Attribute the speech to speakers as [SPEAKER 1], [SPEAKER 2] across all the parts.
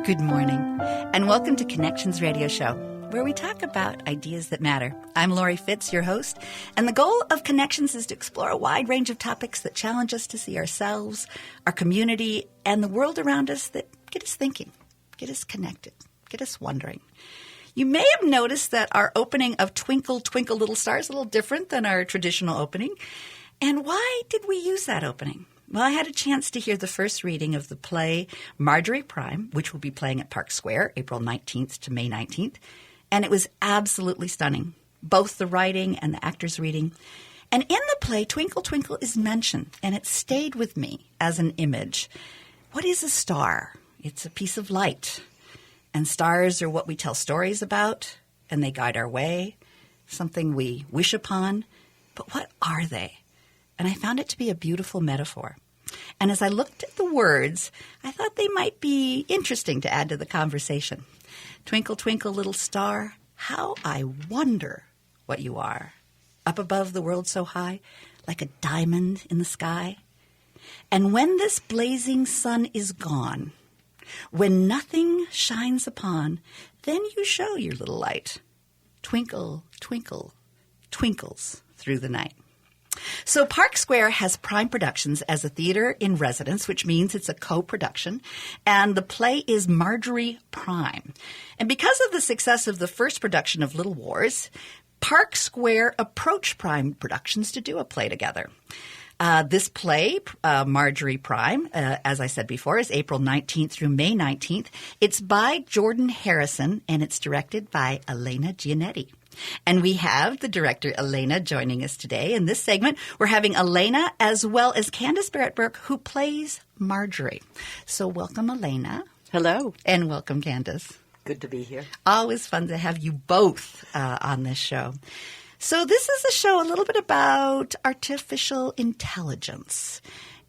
[SPEAKER 1] Good morning, and welcome to Connections Radio Show, where we talk about ideas that matter. I'm Lori Fitz, your host, and the goal of Connections is to explore a wide range of topics that challenge us to see ourselves, our community, and the world around us that get us thinking, get us connected, get us wondering. You may have noticed that our opening of Twinkle, Twinkle, Little Star is a little different than our traditional opening. And why did we use that opening? Well, I had a chance to hear the first reading of the play Marjorie Prime, which will be playing at Park Square April 19th to May 19th, and it was absolutely stunning, both the writing and the actors' reading. And in the play, Twinkle, Twinkle is mentioned, and it stayed with me as an image. What is a star? It's a piece of light, and stars are what we tell stories about, and they guide our way, something we wish upon. But what are they? And I found it to be a beautiful metaphor. And as I looked at the words, I thought they might be interesting to add to the conversation. Twinkle, twinkle, little star, how I wonder what you are. Up above the world so high, like a diamond in the sky. And when this blazing sun is gone, when nothing shines upon, then you show your little light. Twinkle, twinkle, twinkles through the night. So Park Square has Prime Productions as a theater in residence, which means it's a co-production, and the play is Marjorie Prime. And because of the success of the first production of Little Wars, Park Square approached Prime Productions to do a play together. This play, Marjorie Prime, as I said before, is April 19th through May 19th. It's by Jordan Harrison, and it's directed by Elena Giannetti. And we have the director, Elena, joining us today. In this segment, we're having Elena as well as Candace Barrett-Burke, who plays Marjorie. So welcome, Elena.
[SPEAKER 2] Hello.
[SPEAKER 1] And welcome, Candace.
[SPEAKER 2] Good to be here.
[SPEAKER 1] Always fun to have you both on this show. So this is a show a little bit about artificial intelligence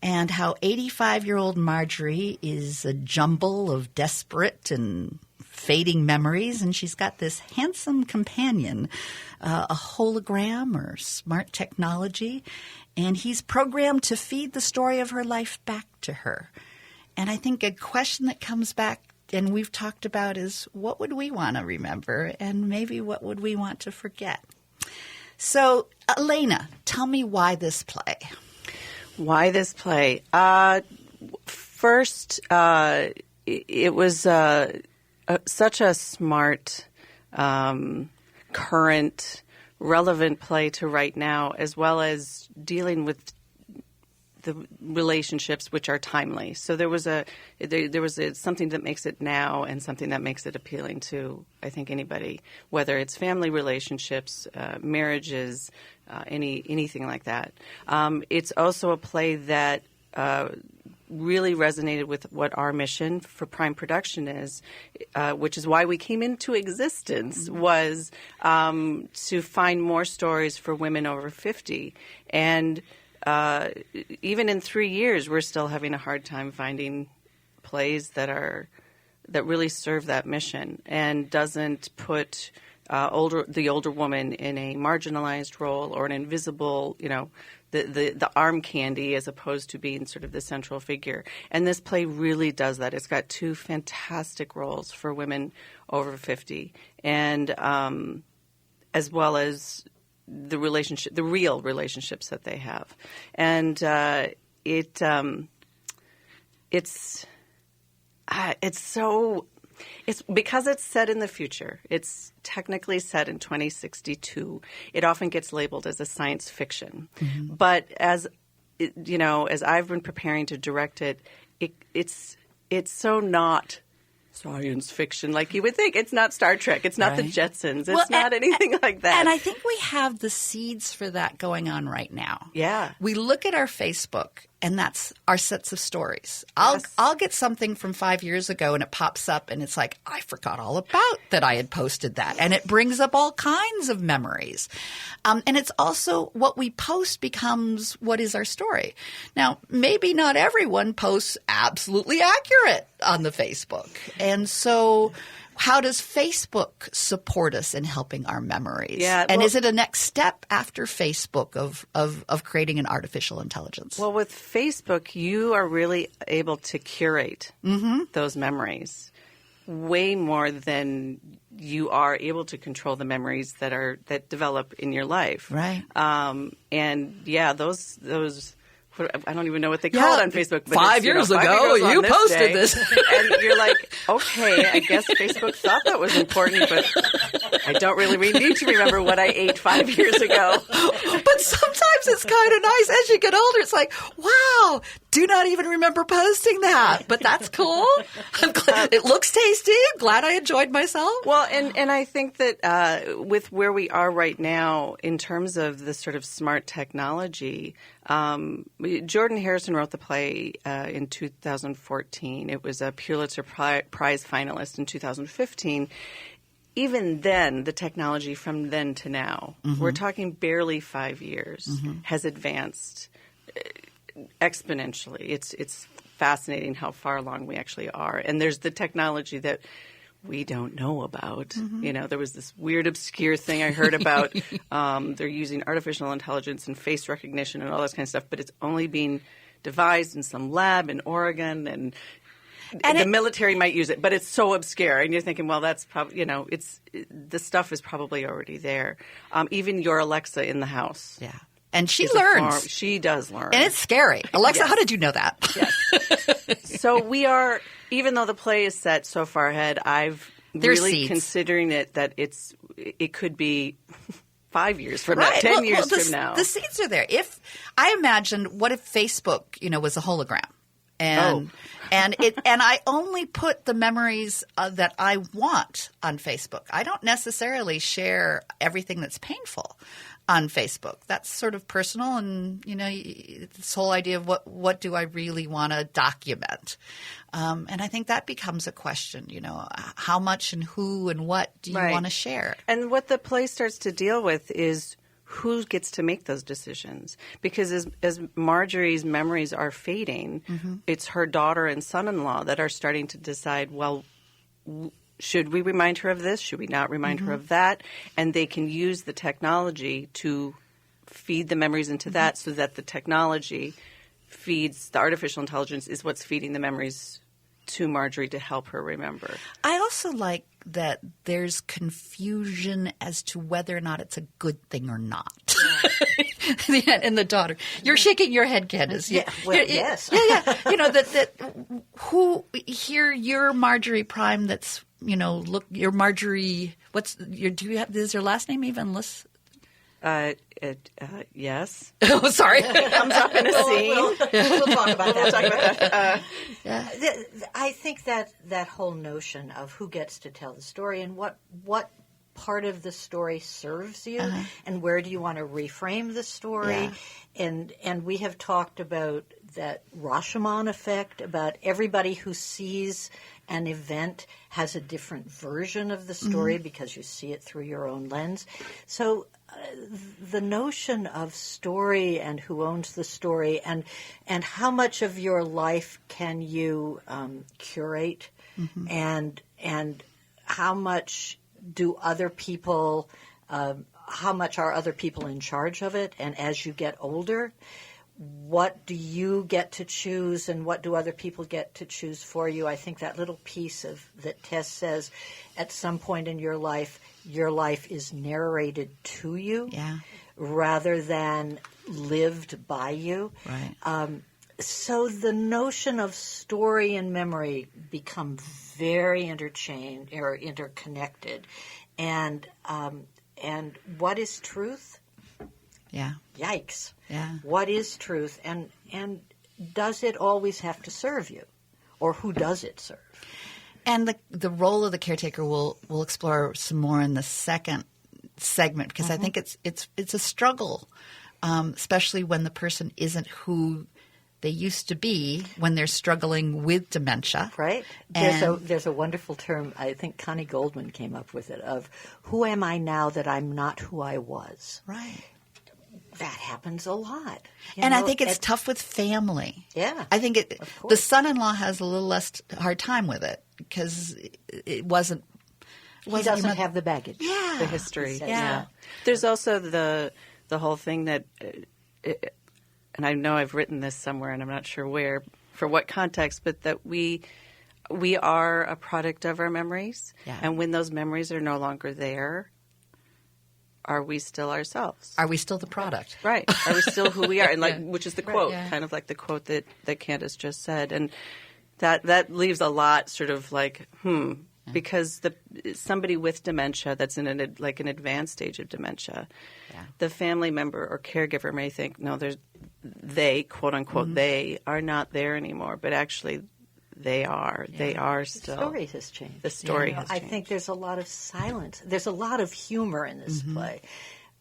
[SPEAKER 1] and how 85-year-old Marjorie is a jumble of desperate and fading memories, and she's got this handsome companion, a hologram or smart technology, and he's programmed to feed the story of her life back to her. And I think a question that comes back, and we've talked about, is what would we want to remember, and maybe what would we want to forget? So, Elena, tell me why this play.
[SPEAKER 2] Why this play? First, it was such a smart, current, relevant play to right now, as well as dealing with the relationships which are timely. So there was something that makes it now and something that makes it appealing to, I think, anybody, whether it's family relationships, marriages, anything like that. It's also a play that really resonated with what our mission for Prime Production is, which is why we came into existence, was to find more stories for women over 50. And even in 3 years, we're still having a hard time finding plays that really serve that mission and doesn't put the older woman in a marginalized role or an invisible, the arm candy, as opposed to being sort of the central figure. And this play really does that. It's got two fantastic roles for women over 50, and as well as the real relationships that they have. And it's because it's set in the future. It's technically set in 2062. It often gets labeled as a science fiction. Mm-hmm. But as I've been preparing to direct it, it's so not science fiction like you would think. It's not Star Trek. It's not the Jetsons. It's not anything like that.
[SPEAKER 1] And I think we have the seeds for that going on right now.
[SPEAKER 2] Yeah.
[SPEAKER 1] We look at our Facebook, and that's our sets of stories. I'll get something from 5 years ago, and it pops up, and it's like, I forgot all about that I had posted that. And it brings up all kinds of memories. And it's also what we post becomes what is our story. Now, maybe not everyone posts absolutely accurate on the Facebook. And so how does Facebook support us in helping our memories?
[SPEAKER 2] Yeah,
[SPEAKER 1] and is it a next step after Facebook of creating an artificial intelligence?
[SPEAKER 2] Well, with Facebook, you are really able to curate those memories. way more than you are able to control the memories that develop in your life.
[SPEAKER 1] Right.
[SPEAKER 2] And yeah, those I don't even know what they call it on Facebook. But
[SPEAKER 1] 5 years ago, you posted this.
[SPEAKER 2] And you're like, okay, I guess Facebook thought that was important, but I don't really need to remember what I ate 5 years ago.
[SPEAKER 1] But sometimes it's kind of nice as you get older. It's like, wow, do not even remember posting that. But that's cool. I'm glad. It looks tasty. I'm glad I enjoyed myself.
[SPEAKER 2] Well, and I think that with where we are right now in terms of the sort of smart technology, Jordan Harrison wrote the play in 2014. It was a Pulitzer Prize finalist in 2015. Even then, the technology from then to now, we're talking barely 5 years, has advanced exponentially. It's fascinating how far along we actually are. And there's the technology that we don't know about. You know, there was this weird, obscure thing I heard about. They're using artificial intelligence and face recognition and all this kind of stuff, but it's only being devised in some lab in Oregon, and the military might use it, but it's so obscure. And you're thinking, well, that's probably, you know, the stuff is probably already there. Even your Alexa in the house.
[SPEAKER 1] Yeah. And she learns.
[SPEAKER 2] She does learn.
[SPEAKER 1] And it's scary. Alexa,
[SPEAKER 2] Yes.
[SPEAKER 1] how did you know that?
[SPEAKER 2] Yes. So we are, even though the play is set so far ahead,
[SPEAKER 1] There's
[SPEAKER 2] really
[SPEAKER 1] seeds.
[SPEAKER 2] considering that it could be 5 years from
[SPEAKER 1] Right.
[SPEAKER 2] now, 10 years from now.
[SPEAKER 1] The seeds are there. If I imagine, what if Facebook, was a hologram, and I only put the memories that I want on Facebook. I don't necessarily share everything that's painful on Facebook. That's sort of personal, and this whole idea of what do I really want to document, and I think that becomes a question. How much and who and what do you want to share?
[SPEAKER 2] And what the play starts to deal with is who gets to make those decisions. Because as Marjorie's memories are fading, it's her daughter and son-in-law that are starting to decide, well, should we remind her of this? Should we not remind her of that? And they can use the technology to feed the memories into that, so that the technology feeds the artificial intelligence is what's feeding the memories to Marjorie to help her remember.
[SPEAKER 1] I also like that there's confusion as to whether or not it's a good thing or not. And the daughter, you're shaking your head, Candace.
[SPEAKER 3] Yeah, well, yes.
[SPEAKER 1] Yeah. That who here you're Marjorie Prime. That's look, you're Marjorie. Is your last name even listed?
[SPEAKER 2] Yes.
[SPEAKER 1] Oh, sorry.
[SPEAKER 2] It comes up in a scene.
[SPEAKER 3] We'll talk about that.
[SPEAKER 1] Yeah.
[SPEAKER 3] I think that whole notion of who gets to tell the story and what part of the story serves you, and where do you want to reframe the story, and we have talked about that Rashomon effect, about everybody who sees an event has a different version of the story because you see it through your own lens. So the notion of story and who owns the story, and how much of your life can you curate, and how much do other people, how much are other people in charge of it? And as you get older, what do you get to choose, and what do other people get to choose for you? I think that little piece that Tess says, at some point in your life is narrated to you, rather than lived by you.
[SPEAKER 1] Right.
[SPEAKER 3] So the notion of story and memory become very interconnected, and what is truth?
[SPEAKER 1] Yeah.
[SPEAKER 3] Yikes.
[SPEAKER 1] Yeah.
[SPEAKER 3] What is truth, and does it always have to serve you, or who does it serve?
[SPEAKER 1] And the role of the caretaker we'll explore some more in the second segment, because I think it's a struggle, especially when the person isn't who they used to be when they're struggling with dementia.
[SPEAKER 3] Right. There's a wonderful term, I think Connie Goldman came up with it, of who am I now that I'm not who I was?
[SPEAKER 1] Right.
[SPEAKER 3] That happens a lot.
[SPEAKER 1] I think it's tough with family.
[SPEAKER 3] Yeah.
[SPEAKER 1] I think
[SPEAKER 3] Of course.
[SPEAKER 1] the son-in-law has a little less hard time with it because it wasn't.
[SPEAKER 3] He doesn't have the baggage.
[SPEAKER 1] Yeah.
[SPEAKER 2] The history.
[SPEAKER 1] Yeah.
[SPEAKER 2] There's also the whole thing that, and I know I've written this somewhere and I'm not sure where, for what context, but that we We are a product of our memories.
[SPEAKER 1] Yeah.
[SPEAKER 2] And when those memories are no longer there, are we still ourselves?
[SPEAKER 1] Are we still the product?
[SPEAKER 2] Right. Are we still who we are? And
[SPEAKER 1] Yeah.
[SPEAKER 2] which is the quote,
[SPEAKER 1] yeah.
[SPEAKER 2] kind of like the quote that Candace just said. And that leaves a lot sort of like, because somebody with dementia that's in an advanced stage of dementia, the family member or caregiver may think, no, they, quote unquote, they are not there anymore. But actually, they are. Yeah. They are still.
[SPEAKER 3] The story has changed.
[SPEAKER 2] The story has changed.
[SPEAKER 3] I think there's a lot of silence. There's a lot of humor in this play.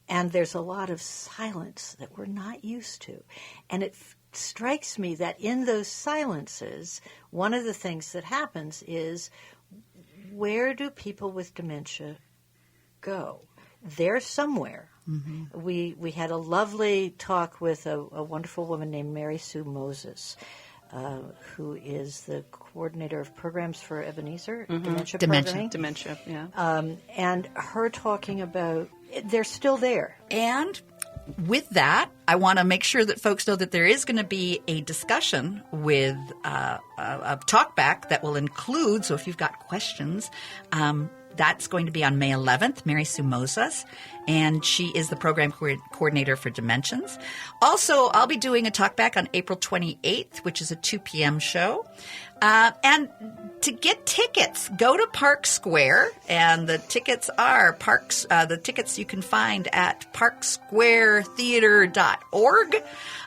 [SPEAKER 3] And there's a lot of silence that we're not used to. And it strikes me that in those silences, one of the things that happens is, where do people with dementia go? They're somewhere. We had a lovely talk with a wonderful woman named Mary Sue Moses, who is the coordinator of programs for Ebenezer, dementia programming.
[SPEAKER 2] Dementia, yeah.
[SPEAKER 3] And her talking about, they're still there.
[SPEAKER 1] And with that, I want to make sure that folks know that there is going to be a discussion with a talkback that will include, so if you've got questions, that's going to be on May 11th, Mary Sue Moses, and she is the program coordinator for Dimensions. Also, I'll be doing a talkback on April 28th, which is a 2 p.m. show. And to get tickets, go to Park Square, and the tickets are the tickets you can find at parksquaretheater.org.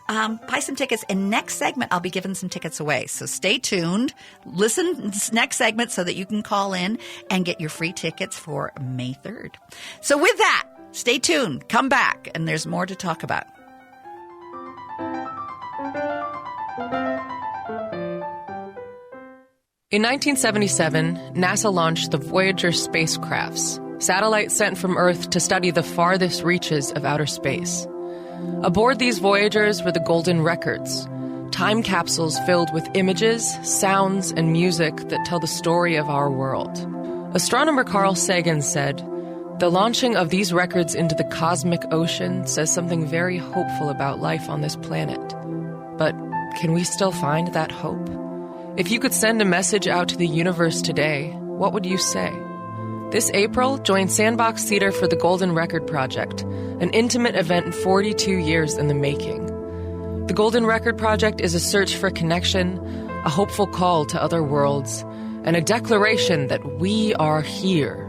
[SPEAKER 1] Buy some tickets, and next segment I'll be giving some tickets away. So stay tuned. Listen next segment so that you can call in and get your free tickets for May 3rd. So with that, stay tuned. Come back, and there's more to talk about.
[SPEAKER 4] In 1977, NASA launched the Voyager spacecrafts, satellites sent from Earth to study the farthest reaches of outer space. Aboard these Voyagers were the Golden Records, time capsules filled with images, sounds, and music that tell the story of our world. Astronomer Carl Sagan said, "The launching of these records into the cosmic ocean says something very hopeful about life on this planet. But can we still find that hope? If you could send a message out to the universe today, what would you say?" This April, join Sandbox Theater for the Golden Record Project, an intimate event 42 years in the making. The Golden Record Project is a search for connection, a hopeful call to other worlds, and a declaration that we are here.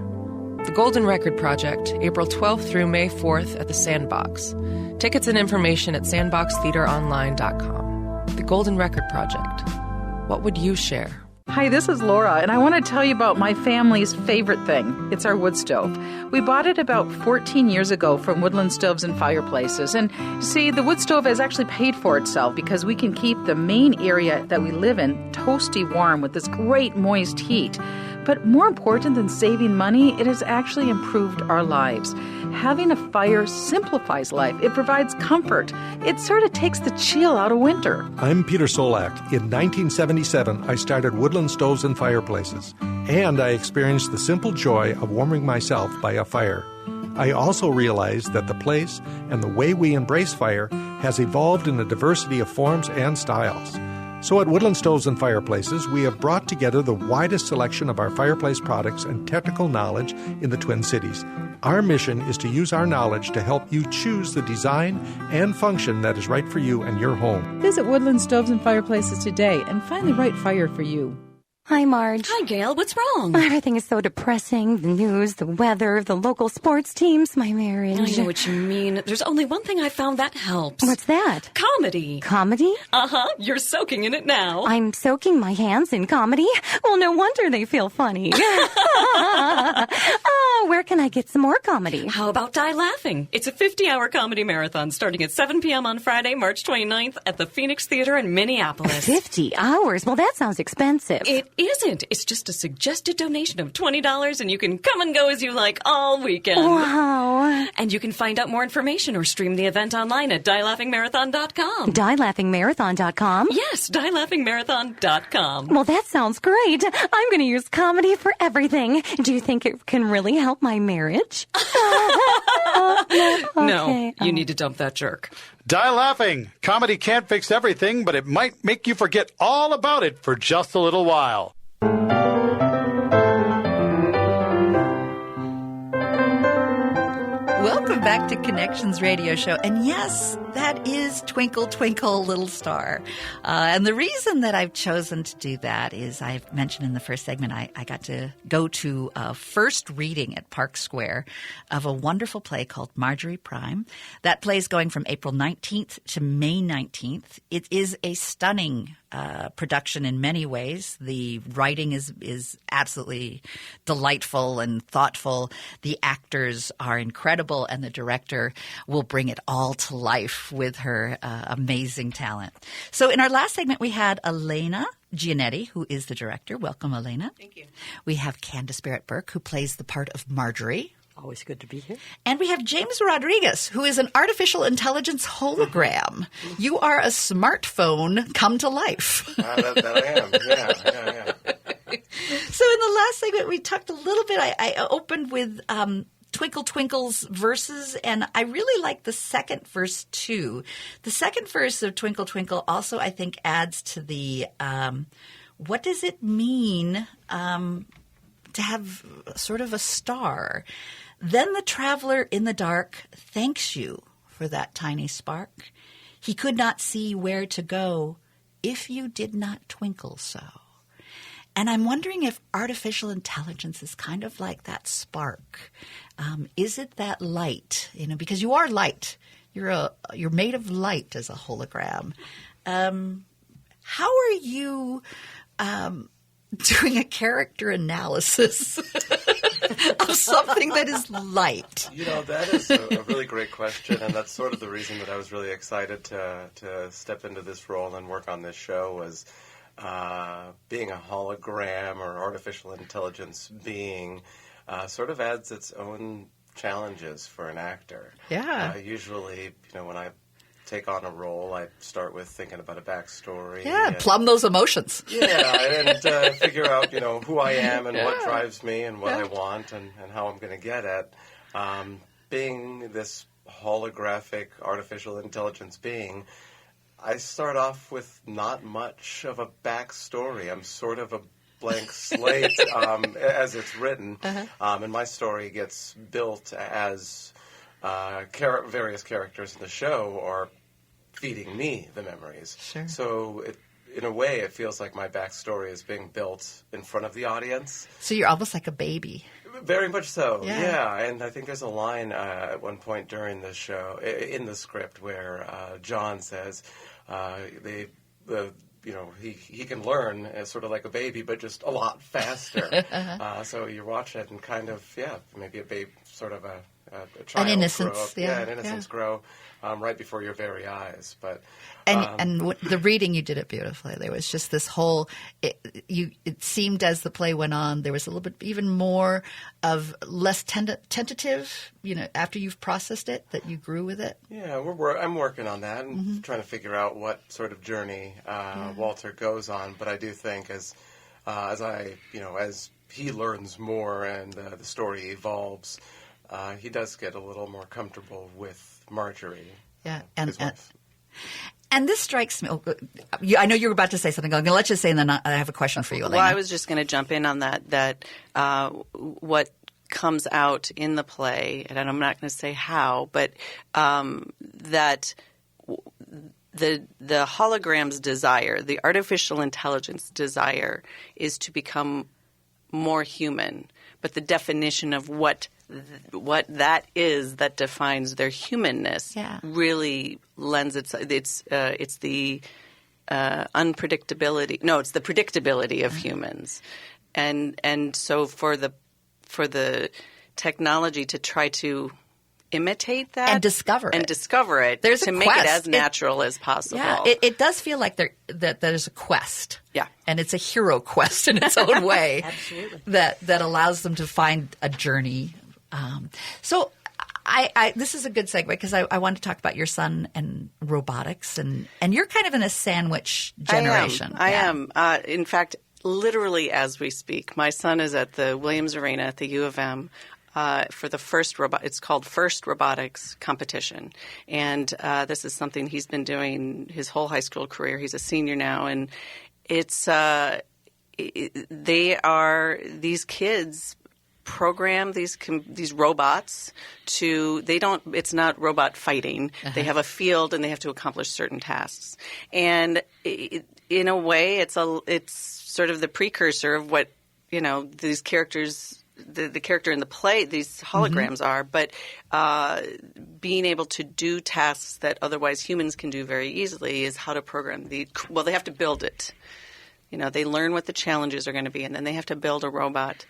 [SPEAKER 4] The Golden Record Project, April 12th through May 4th at the Sandbox. Tickets and information at sandboxtheateronline.com. The Golden Record Project. What would you share?
[SPEAKER 5] Hi, this is Laura, and I want to tell you about my family's favorite thing. It's our wood stove. We bought it about 14 years ago from Woodland Stoves and Fireplaces. And see, the wood stove has actually paid for itself because we can keep the main area that we live in toasty warm with this great moist heat. But more important than saving money, it has actually improved our lives. Having a fire simplifies life. It provides comfort. It sort of takes the chill out of winter.
[SPEAKER 6] I'm Peter Solak. In 1977, I started Woodland Stoves and Fireplaces, and I experienced the simple joy of warming myself by a fire. I also realized that the place and the way we embrace fire has evolved in a diversity of forms and styles. So at Woodland Stoves and Fireplaces, we have brought together the widest selection of our fireplace products and technical knowledge in the Twin Cities. Our mission is to use our knowledge to help you choose the design and function that is right for you and your home.
[SPEAKER 5] Visit Woodland Stoves and Fireplaces today and find the right fire for you.
[SPEAKER 7] Hi, Marge.
[SPEAKER 8] Hi, Gail. What's wrong?
[SPEAKER 7] Everything is so depressing. The news, the weather, the local sports teams, my marriage.
[SPEAKER 8] I know what you mean. There's only one thing I found that helps.
[SPEAKER 7] What's that?
[SPEAKER 8] Comedy.
[SPEAKER 7] Comedy?
[SPEAKER 8] Uh-huh. You're soaking in it now.
[SPEAKER 7] I'm soaking my hands in comedy? Well, no wonder they feel funny. Oh, where can I get some more comedy?
[SPEAKER 8] How about Die Laughing? It's a 50-hour comedy marathon starting at 7 p.m. on Friday, March 29th at the Phoenix Theater in Minneapolis.
[SPEAKER 7] 50 hours? Well, that sounds expensive.
[SPEAKER 8] It isn't. It's just a suggested donation of $20, and you can come and go as you like all weekend.
[SPEAKER 7] Wow.
[SPEAKER 8] And you can find out more information or stream the event online at dielaughingmarathon.com.
[SPEAKER 7] DieLaughingMarathon.com?
[SPEAKER 8] Yes, dielaughingmarathon.com.
[SPEAKER 7] Well, that sounds great. I'm going to use comedy for everything. Do you think it can really help my marriage?
[SPEAKER 8] No, you need to dump that jerk.
[SPEAKER 9] Die Laughing. Comedy can't fix everything, but it might make you forget all about it for just a little while.
[SPEAKER 1] Welcome back to Connections Radio Show. And yes, that is Twinkle, Twinkle, Little Star. And the reason that I've chosen to do that is I've mentioned in the first segment I got to go to a first reading at Park Square of a wonderful play called Marjorie Prime. That play is going from April 19th to May 19th. It is a stunning production in many ways. The writing is absolutely delightful and thoughtful. The actors are incredible, and the director will bring it all to life with her amazing talent. So in our last segment, we had Elena Giannetti, who is the director. Welcome, Elena.
[SPEAKER 2] Thank you.
[SPEAKER 1] We have Candace Barrett-Burke, who plays the part of Marjorie.
[SPEAKER 9] Always good to be here.
[SPEAKER 1] And we have James Rodriguez, who is an artificial intelligence hologram. You are a smartphone come to life.
[SPEAKER 10] That I am. Yeah.
[SPEAKER 1] So in the last segment, we talked a little bit. I opened with Twinkle Twinkle's verses, and I really like the second verse too. The second verse of Twinkle Twinkle also, I think, adds to the what does it mean to have sort of a star? Then the traveler in the dark thanks you for that tiny spark. He could not see where to go if you did not twinkle so. And I'm wondering if artificial intelligence is kind of like that spark. Is it that light? Because you are light. You're made of light as a hologram. How are you doing a character analysis of something that is light?
[SPEAKER 10] That is a really great question, and that's sort of the reason that I was really excited to step into this role and work on this show was being a hologram or artificial intelligence being sort of adds its own challenges for an actor.
[SPEAKER 1] Yeah.
[SPEAKER 10] Usually, when I take on a role, I start with thinking about a backstory.
[SPEAKER 1] Yeah, plumb those emotions.
[SPEAKER 10] Yeah, and figure out, who I am and what drives me and what I want and how I'm going to get it. Being this holographic artificial intelligence being, I start off with not much of a backstory. I'm sort of a blank slate as it's written, and my story gets built as various characters in the show are feeding me the memories.
[SPEAKER 1] Sure.
[SPEAKER 10] So in a way, it feels like my backstory is being built in front of the audience.
[SPEAKER 1] So you're almost like a baby.
[SPEAKER 10] Very much so,
[SPEAKER 1] yeah.
[SPEAKER 10] And I think there's a line at one point during the show, in the script, where John says he can learn as sort of like a baby, but just a lot faster. So you watch it and kind of, maybe a baby, sort of a child
[SPEAKER 1] an innocence,
[SPEAKER 10] grow up. An innocence grow right before your very eyes. But
[SPEAKER 1] the reading, you did it beautifully. There was just this whole. It seemed as the play went on, there was a little bit even more of less tentative. After you've processed it, that you grew with it.
[SPEAKER 10] Yeah, I'm working on that and trying to figure out what sort of journey Walter goes on. But I do think as he learns more and the story evolves. He does get a little more comfortable with Marjorie.
[SPEAKER 1] Yeah,
[SPEAKER 10] his wife.
[SPEAKER 1] And this strikes me. I know you were about to say something. I'm going to let you say, and then I have a question for you, Elena.
[SPEAKER 2] Well, I was just going to jump in on that. What comes out in the play, and I'm not going to say how, but that the hologram's desire, the artificial intelligence desire, is to become more human. But the definition of what that is that defines their humanness really lends itself. It's the unpredictability. No, it's the predictability of humans, and so for the technology to try to imitate that
[SPEAKER 1] and discover it.
[SPEAKER 2] There's to make it as natural as possible.
[SPEAKER 1] Yeah, it does feel like there's a quest.
[SPEAKER 2] Yeah,
[SPEAKER 1] and it's a hero quest in its own way.
[SPEAKER 3] Absolutely. That
[SPEAKER 1] allows them to find a journey. So this is a good segue because I want to talk about your son and robotics, and you're kind of in a sandwich generation.
[SPEAKER 2] I am. In fact, literally as we speak, my son is at the Williams Arena at the U of M for the first it's called First Robotics Competition. And this is something he's been doing his whole high school career. He's a senior now. And it's these kids program these robots to it's not robot fighting. They have a field and they have to accomplish certain tasks. And in a way, it's sort of the precursor of what, these characters, the character in the play, these holograms are, but being able to do tasks that otherwise humans can do very easily is how to program they have to build it. They learn what the challenges are going to be, and then they have to build a robot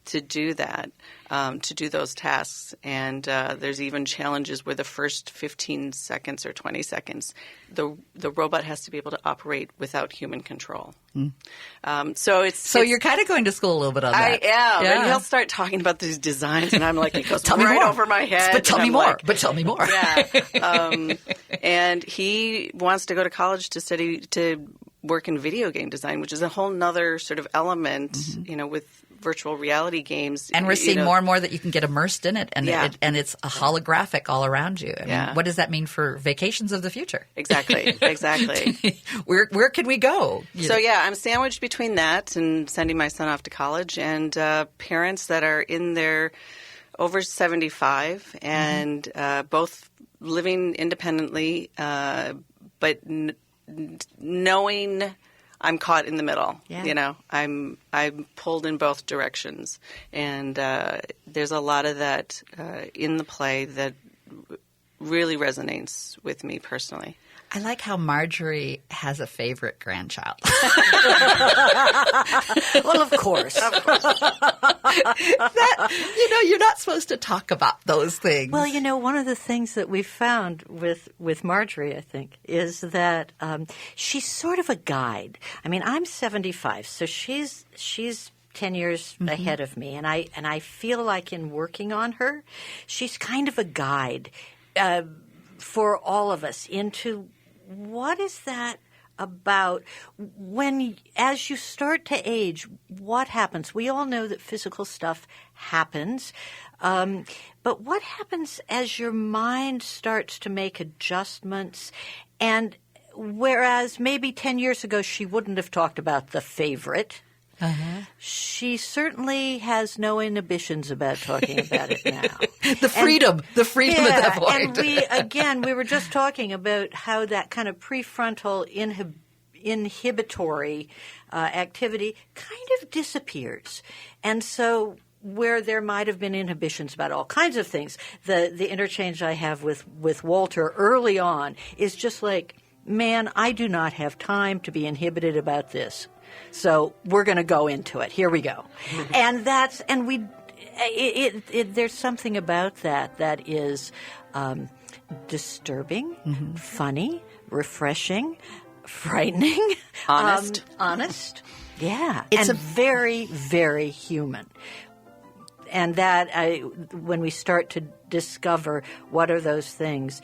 [SPEAKER 2] to do that, to do those tasks. And there's even challenges where the first 15 seconds or 20 seconds, the robot has to be able to operate without human control. So you're kind of going to school a little bit on that. I am. Yeah. And he'll start talking about these designs, and I'm like, it goes right over my head.
[SPEAKER 1] But tell me more.
[SPEAKER 2] Yeah. And he wants to go to college to work in video game design, which is a whole nother sort of element, with virtual reality games.
[SPEAKER 1] And we're seeing more and more that you can get immersed in it, and it's a holographic all around you. I mean, what does that mean for vacations of the future?
[SPEAKER 2] Exactly.
[SPEAKER 1] Where can we go?
[SPEAKER 2] So, I'm sandwiched between that and sending my son off to college, and parents that are in their over 75 and both living independently, but knowing I'm caught in the middle. Yeah. I'm pulled in both directions, and there's a lot of that in the play that really resonates with me personally.
[SPEAKER 1] I like how Marjorie has a favorite grandchild.
[SPEAKER 3] Well, of course.
[SPEAKER 1] You're not supposed to talk about those things.
[SPEAKER 3] Well, one of the things that we found with Marjorie, I think, is that she's sort of a guide. I mean, I'm 75, so she's 10 years ahead of me, and I feel like in working on her, she's kind of a guide for all of us into what is that about as you start to age, what happens? We all know that physical stuff happens, but what happens as your mind starts to make adjustments? And whereas maybe 10 years ago she wouldn't have talked about the favorite, she certainly has no inhibitions about talking about it now.
[SPEAKER 1] the freedom at that point.
[SPEAKER 3] And we were just talking about how that kind of prefrontal inhibitory activity kind of disappears. And so where there might have been inhibitions about all kinds of things, the interchange I have with Walter early on is just like, man, I do not have time to be inhibited about this. So we're going to go into it. Here we go. And there's something about that is disturbing, funny, refreshing, frightening, honest. Yeah.
[SPEAKER 1] It's
[SPEAKER 3] very, very human. And that when we start to discover what are those things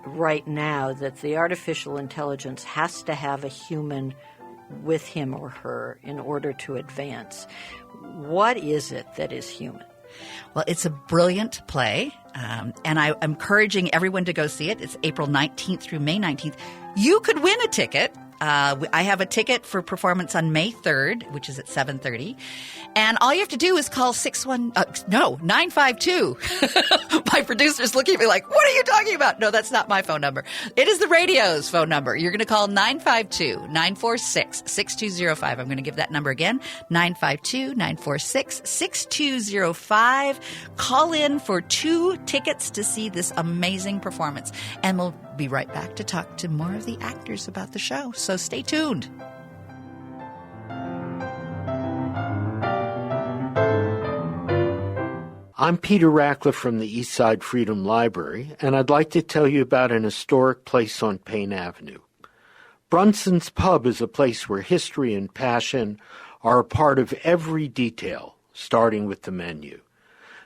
[SPEAKER 3] right now, that the artificial intelligence has to have a human with him or her in order to advance. What is it that is human?
[SPEAKER 1] Well, it's a brilliant play, and I'm encouraging everyone to go see it. It's April 19th through May 19th. You could win a ticket. I have a ticket for performance on May 3rd, which is at 7:30. And all you have to do is call 952. My producer's looking at me like, what are you talking about? No, that's not my phone number. It is the radio's phone number. You're going to call 952-946-6205. I'm going to give that number again, 952-946-6205. Call in for 2 tickets to see this amazing performance. And we'll be right back to talk to more of the actors about the show. So stay tuned.
[SPEAKER 9] I'm Peter Ratcliffe from the Eastside Freedom Library, and I'd like to tell you about an historic place on Payne Avenue. Brunson's Pub is a place where history and passion are a part of every detail, starting with the menu.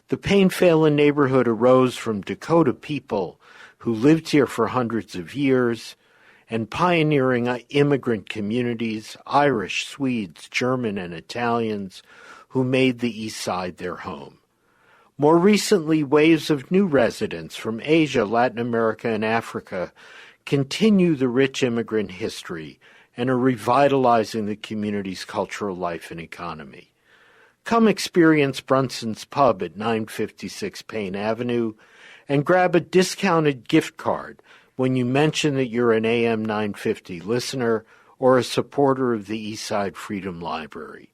[SPEAKER 9] The Payne Phelan neighborhood arose from Dakota people who lived here for hundreds of years, and pioneering immigrant communities, Irish, Swedes, German, and Italians, who made the East Side their home. More recently, waves of new residents from Asia, Latin America, and Africa continue the rich immigrant history and are revitalizing the community's cultural life and economy. come experience Brunson's Pub at 956 Payne Avenue and grab a discounted gift card when you mention that you're an AM 950 listener or a supporter of the Eastside Freedom Library.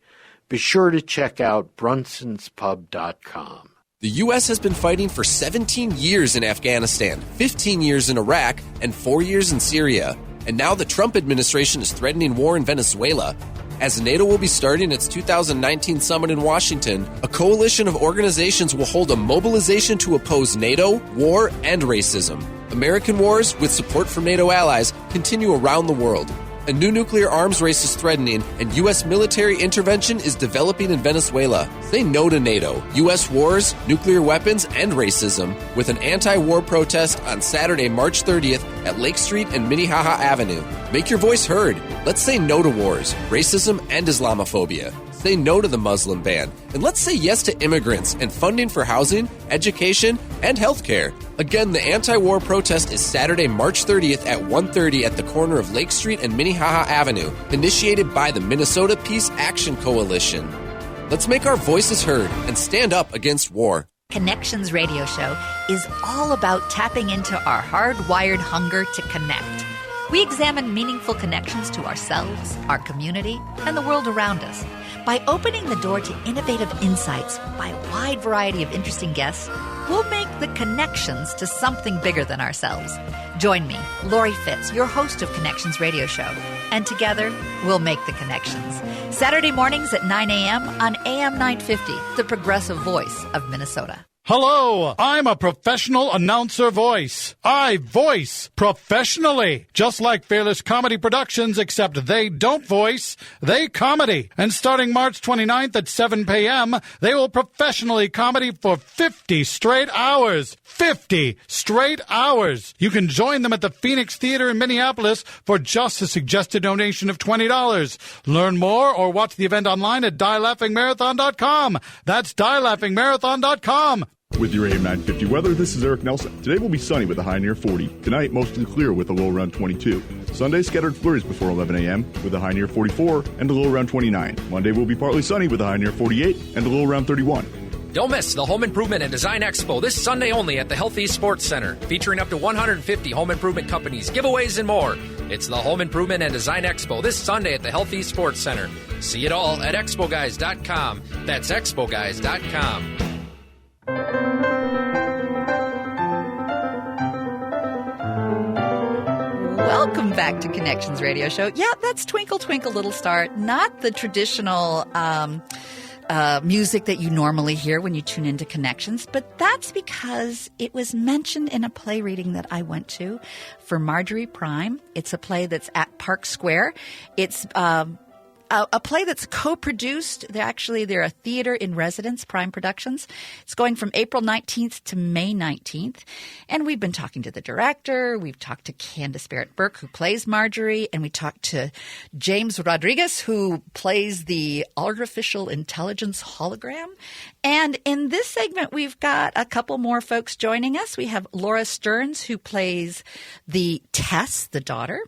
[SPEAKER 9] Be sure to check out brunsonspub.com.
[SPEAKER 11] The U.S. has been fighting for 17 years in Afghanistan, 15 years in Iraq, and 4 years in Syria. And now the Trump administration is threatening war in Venezuela. As NATO will be starting its 2019 summit in Washington, a coalition of organizations will hold a mobilization to oppose NATO, war, and racism. American wars, with support from NATO allies, continue around the world. A new nuclear arms race is threatening, and U.S. military intervention is developing in Venezuela. Say no to NATO, U.S. wars, nuclear weapons, and racism with an anti-war protest on Saturday, March 30th at Lake Street and Minnehaha Avenue. Make your voice heard. Let's say no to wars, racism, and Islamophobia. Say no to the Muslim ban, and let's say yes to immigrants and funding for housing, education, and healthcare. Again, the anti-war protest is Saturday, March 30th at 1:30 at the corner of Lake Street and Minnehaha Avenue, initiated by the Minnesota Peace Action Coalition. Let's make our voices heard and stand up against war.
[SPEAKER 1] Connections Radio Show is all about tapping into our hardwired hunger to connect. We examine meaningful connections to ourselves, our community, and the world around us. By opening the door to innovative insights by a wide variety of interesting guests, we'll make the connections to something bigger than ourselves. Join me, Lori Fitz, your host of Connections Radio Show, and together we'll make the connections. Saturday mornings at 9 a.m. on AM 950, the progressive voice of Minnesota.
[SPEAKER 12] Hello, I'm a professional announcer voice. I voice professionally, just like Fearless Comedy Productions, except they don't voice, they comedy. And starting March 29th at 7 p.m., they will professionally comedy for 50 straight hours. 50 straight hours. You can join them at the Phoenix Theater in Minneapolis for just a suggested donation of $20. Learn more or watch the event online at dielaughingmarathon.com. That's dielaughingmarathon.com.
[SPEAKER 13] With your AM 950 weather, this is Eric Nelson. Today will be sunny with a high near 40. Tonight, mostly clear with a low around 22. Sunday, scattered flurries before 11 a.m. with a high near 44 and a low around 29. Monday will be partly sunny with a high near 48 and a low around 31.
[SPEAKER 14] Don't miss the Home Improvement and Design Expo this Sunday only at the Healthy Sports Center, featuring up to 150 home improvement companies, giveaways, and more. It's the Home Improvement and Design Expo this Sunday at the Healthy Sports Center. See it all at expoguys.com. That's expoguys.com.
[SPEAKER 1] Welcome back to Connections Radio Show. Yeah, that's Twinkle Twinkle Little Star, not the traditional music that you normally hear when you tune into Connections, but that's because it was mentioned in a play reading that I went to for Marjorie Prime. It's a play that's at Park Square. It's a play that's co-produced. They're a theater in residence, Prime Productions. It's going from April 19th to May 19th. And we've been talking to the director. We've talked to Candace Barrett-Burke, who plays Marjorie. And we talked to James Rodriguez, who plays the artificial intelligence hologram. And in this segment, we've got a couple more folks joining us. We have Laura Stearns, who plays the Tess, the daughter.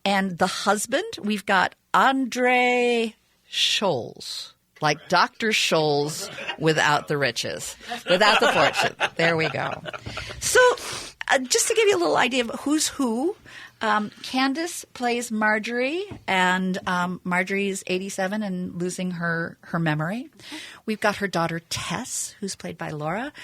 [SPEAKER 1] And the husband, we've got Andre Scholes, like Dr. Scholes without the riches, without the fortune. There we go. So just to give you a little idea of who's who, Candace plays Marjorie, and Marjorie is 87 and losing her memory. We've got her daughter Tess, who's played by Laura,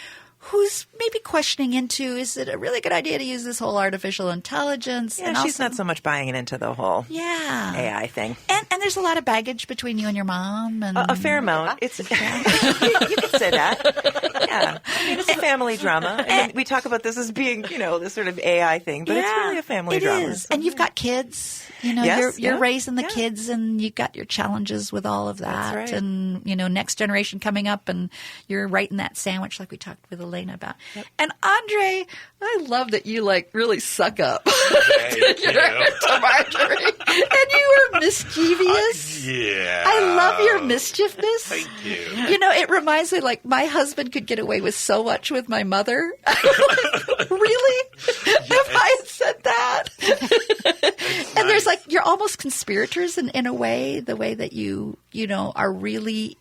[SPEAKER 1] who's maybe questioning into, is it a really good idea to use this whole artificial intelligence?
[SPEAKER 15] Yeah,
[SPEAKER 1] and
[SPEAKER 15] she's
[SPEAKER 1] also,
[SPEAKER 15] not so much buying it into the whole AI thing.
[SPEAKER 1] And there's a lot of baggage between you and your mom. And
[SPEAKER 15] a fair amount. It's you could say that. Yeah. I mean, it's a family drama. And we talk about this as being, this sort of AI thing, but it's really a family drama.
[SPEAKER 1] It is. And you've got kids. You're raising the kids, and you've got your challenges with all of that.
[SPEAKER 15] That's right.
[SPEAKER 1] And, next generation coming up, and you're writing that sandwich like we talked with Elena about. Yep. And Andre, I love that you really suck up to Marjorie. And you were mischievous.
[SPEAKER 16] Yeah.
[SPEAKER 1] I love your mischievousness.
[SPEAKER 16] Thank you.
[SPEAKER 1] It reminds me my husband could get away with so much with my mother. Really? Yes. If I had said that. And there's you're almost conspirators in a way, the way that you are really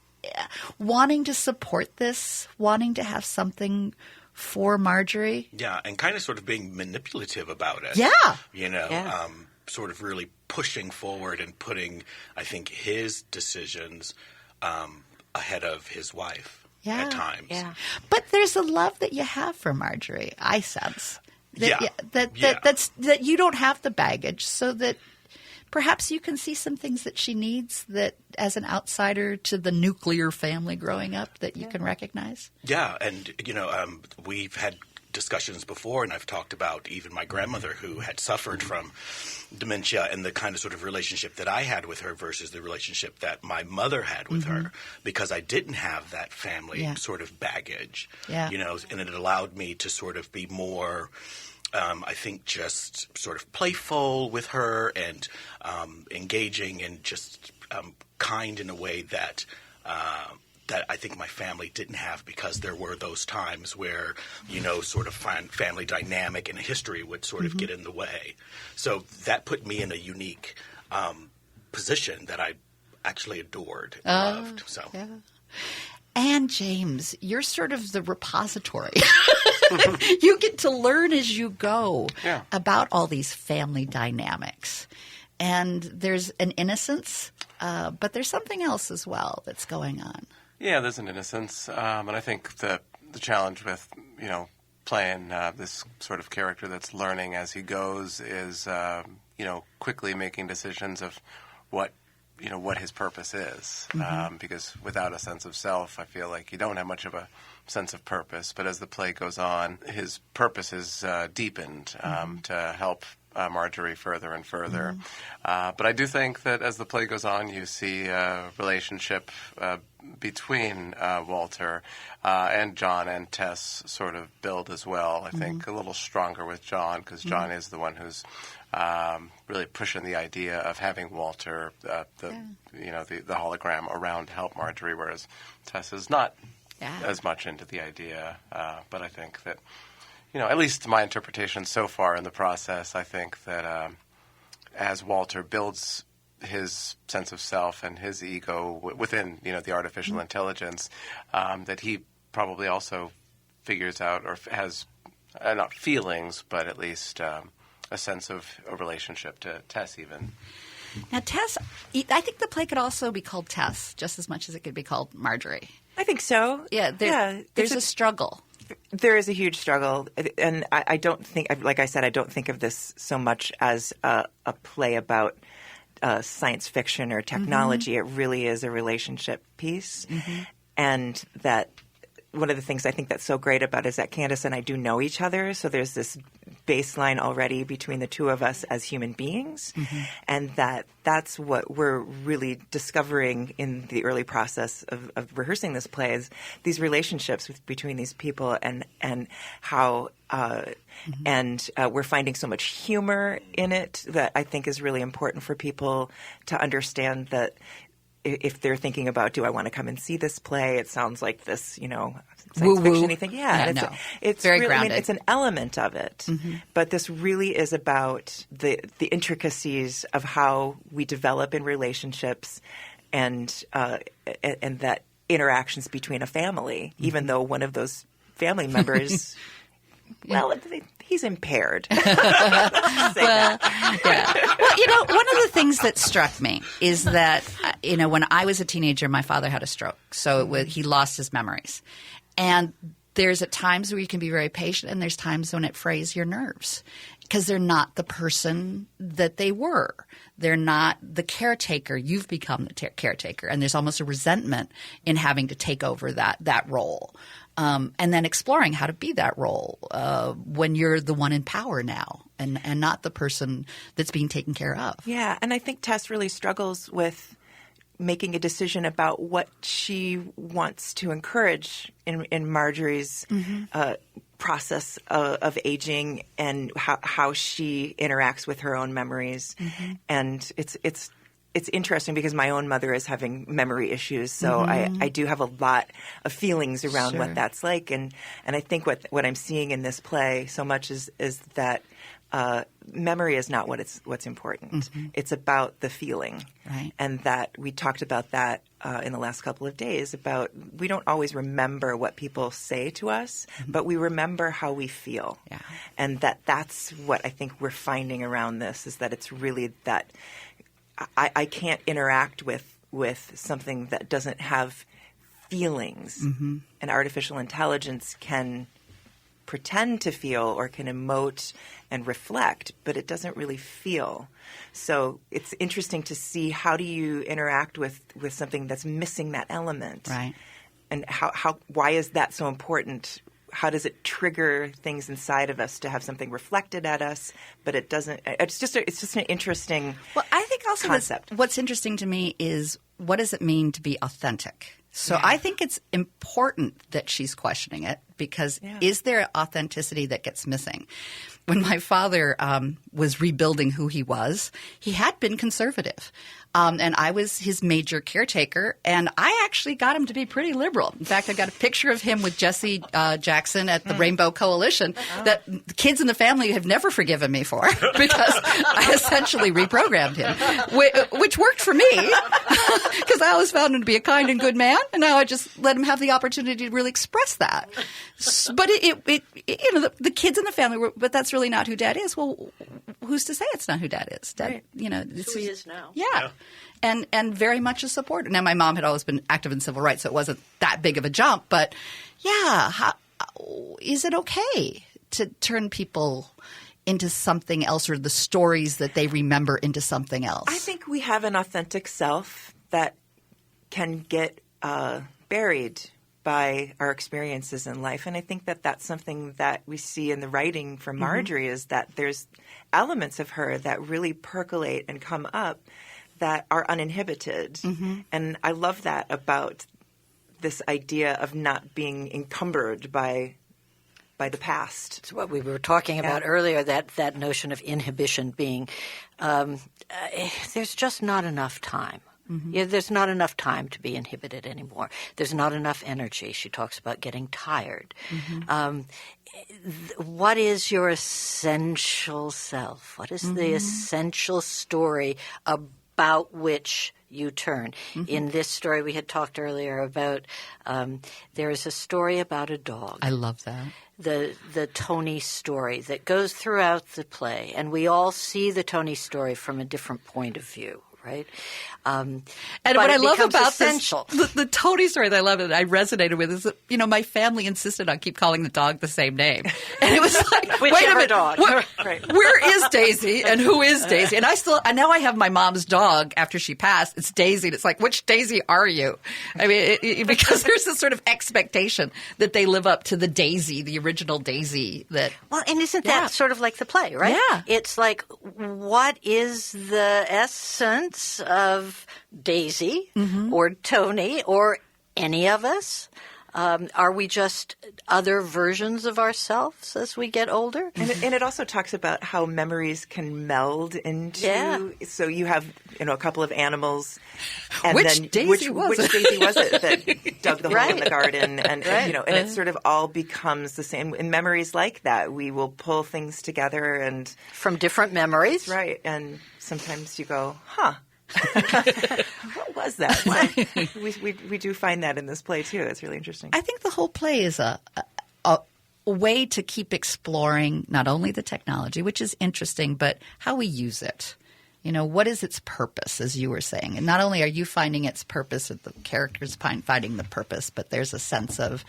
[SPEAKER 1] wanting to support this, wanting to have something for Marjorie.
[SPEAKER 16] Yeah, and kind of sort of being manipulative about it.
[SPEAKER 1] Yeah.
[SPEAKER 16] Sort of really pushing forward and putting, I think, his decisions ahead of his wife at times.
[SPEAKER 1] Yeah. But there's a love that you have for Marjorie, I sense. That you don't have the baggage, so that perhaps you can see some things that she needs that, as an outsider to the nuclear family growing up, that you can recognize.
[SPEAKER 16] Yeah, and, we've had discussions before, and I've talked about even my grandmother who had suffered from dementia and the kind of sort of relationship that I had with her versus the relationship that my mother had with her, because I didn't have that family sort of baggage, and it allowed me to sort of be more, I think, just sort of playful with her and engaging and just kind in a way that that I think my family didn't have, because there were those times where, sort of family dynamic and history would sort of get in the way. So that put me in a unique position that I actually adored and loved. So.
[SPEAKER 1] Yeah. And James, you're sort of the repository. You get to learn as you go about all these family dynamics. And there's an innocence, but there's something else as well that's going on.
[SPEAKER 10] Yeah, there's an innocence, and I think the challenge with playing this sort of character that's learning as he goes is quickly making decisions of what his purpose is, because without a sense of self, I feel like you don't have much of a sense of purpose. But as the play goes on, his purpose is deepened to help Marjorie further and further. But I do think that as the play goes on, you see a relationship between Walter and John and Tess sort of build as well. I think a little stronger with John, because John is the one who's really pushing the idea of having Walter, the hologram, around to help Marjorie, whereas Tess is not as much into the idea. But I think that, at least my interpretation so far in the process, I think that as Walter builds his sense of self and his ego within, the artificial intelligence, that he probably also figures out or has not feelings, but at least a sense of a relationship to Tess even.
[SPEAKER 1] Now, Tess, I think the play could also be called Tess just as much as it could be called Marjorie.
[SPEAKER 15] I think so.
[SPEAKER 1] Yeah, there's a struggle.
[SPEAKER 15] There is a huge struggle, and I don't think, like I said, I don't think of this so much as a play about science fiction or technology. It really is a relationship piece, and that one of the things I think that's so great about it is that Candace and I do know each other, so there's this baseline already between the two of us as human beings, and that's what we're really discovering in the early process of rehearsing this play, is these relationships between these people and how and we're finding so much humor in it that I think is really important for people to understand, that if they're thinking about, do I want to come and see this play? It sounds like this, science fiction-y thing. It's
[SPEAKER 1] very
[SPEAKER 15] really,
[SPEAKER 1] grounded.
[SPEAKER 15] it's an element of it. But this really is about the intricacies of how we develop in relationships and that interactions between a family, even though one of those family members, he's impaired.
[SPEAKER 1] Well, one of the things that struck me is that, when I was a teenager, my father had a stroke. So he lost his memories. And there's at times where you can be very patient, and there's times when it frays your nerves because they're not the person that they were. They're not the caretaker. You've become the caretaker. And there's almost a resentment in having to take over that role. And then exploring how to be that role when you're the one in power now and not the person that's being taken care of.
[SPEAKER 15] Yeah, and I think Tess really struggles with making a decision about what she wants to encourage in Marjorie's process of aging and how she interacts with her own memories. And it's interesting because my own mother is having memory issues, so I do have a lot of feelings around what that's like. And I think what I'm seeing in this play so much is that memory is not what's important.
[SPEAKER 1] Mm-hmm.
[SPEAKER 15] It's about the feeling.
[SPEAKER 1] Right.
[SPEAKER 15] And that we talked about that in the last couple of days about we don't always remember what people say to us, but we remember how we feel.
[SPEAKER 1] Yeah.
[SPEAKER 15] And that's what I think we're finding around this, is that it's really that I can't interact with something that doesn't have feelings.
[SPEAKER 1] Mm-hmm.
[SPEAKER 15] And artificial intelligence can pretend to feel or can emote and reflect, but it doesn't really feel. So it's interesting to see, how do you interact with something that's missing that element?
[SPEAKER 1] Right.
[SPEAKER 15] And why is that so important? How does it trigger things inside of us to have something reflected at us, but it doesn't? It's just an interesting
[SPEAKER 1] I think also
[SPEAKER 15] concept.
[SPEAKER 1] What's interesting to me is, what does it mean to be authentic? So I think it's important that she's questioning it, because is there authenticity that gets missing? When my father was rebuilding who he was, he had been conservative. And I was his major caretaker, and I actually got him to be pretty liberal. In fact, I got a picture of him with Jesse Jackson at the Rainbow Coalition that the kids in the family have never forgiven me for, because I essentially reprogrammed him, which worked for me, because I always found him to be a kind and good man, and now I just let him have the opportunity to really express that. But the kids in the family were, but that's really not who Dad is. Well, who's to say it's not who Dad is? Dad,
[SPEAKER 3] It's who he is now.
[SPEAKER 1] Yeah. And very much a supporter. Now, my mom had always been active in civil rights, so it wasn't that big of a jump. But, is it okay to turn people into something else, or the stories that they remember into something else?
[SPEAKER 15] I think we have an authentic self that can get buried by our experiences in life. And I think that that's something that we see in the writing from Marjorie, is that there's elements of her that really percolate and come up that are uninhibited. And I love that about this idea of not being encumbered by the past.
[SPEAKER 3] It's what we were talking about earlier, that notion of inhibition being there's just not enough time. There's not enough time to be inhibited anymore. There's not enough energy. She talks about getting tired. What is your essential self? What is the essential story about which you turn? In this story, we had talked earlier about there is a story about a dog.
[SPEAKER 1] I love that.
[SPEAKER 3] The Tony story that goes throughout the play, and we all see the Tony story from a different point of view. Right,
[SPEAKER 1] and what I love about the Tony story that I love and I resonated with is that, my family insisted on keep calling the dog the same name, and it was like, wait a minute,
[SPEAKER 3] dog?
[SPEAKER 1] Where is Daisy and who is Daisy? And now I have my mom's dog after she passed. It's Daisy, and it's like, which Daisy are you? I mean, because there's this sort of expectation that they live up to the Daisy, the original Daisy.
[SPEAKER 3] And isn't that sort of like the play, right?
[SPEAKER 1] Yeah,
[SPEAKER 3] it's like, what is the essence of Daisy or Tony or any of us? Are we just other versions of ourselves as we get older?
[SPEAKER 15] And it also talks about how memories can meld into. So you have a couple of animals, and
[SPEAKER 1] which Daisy was
[SPEAKER 15] it that dug the hole in the garden, and and it sort of all becomes the same. In memories like that, we will pull things together and
[SPEAKER 3] from different memories,
[SPEAKER 15] right? And sometimes you go, huh. What was that? We do find that in this play too. It's really interesting.
[SPEAKER 1] I think the whole play is a way to keep exploring not only the technology, which is interesting, but how we use it. What is its purpose, as you were saying? And not only are you finding its purpose, or the characters finding the purpose, but there's a sense of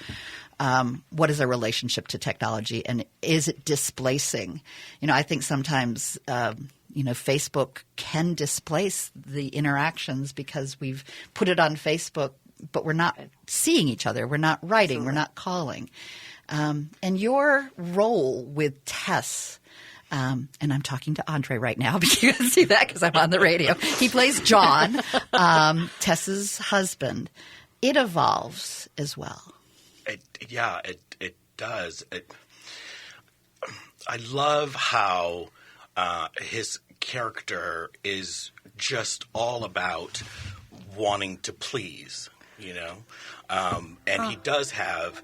[SPEAKER 1] what is our relationship to technology, and is it displacing? I think sometimes Facebook can displace the interactions because we've put it on Facebook, but we're not seeing each other. We're not writing. We're not calling. And your role with Tess, and I'm talking to Andre right now, but you can see that because I'm on the radio. He plays John, Tess's husband. It evolves as well.
[SPEAKER 16] It does. I love how his character is just all about wanting to please, and he does have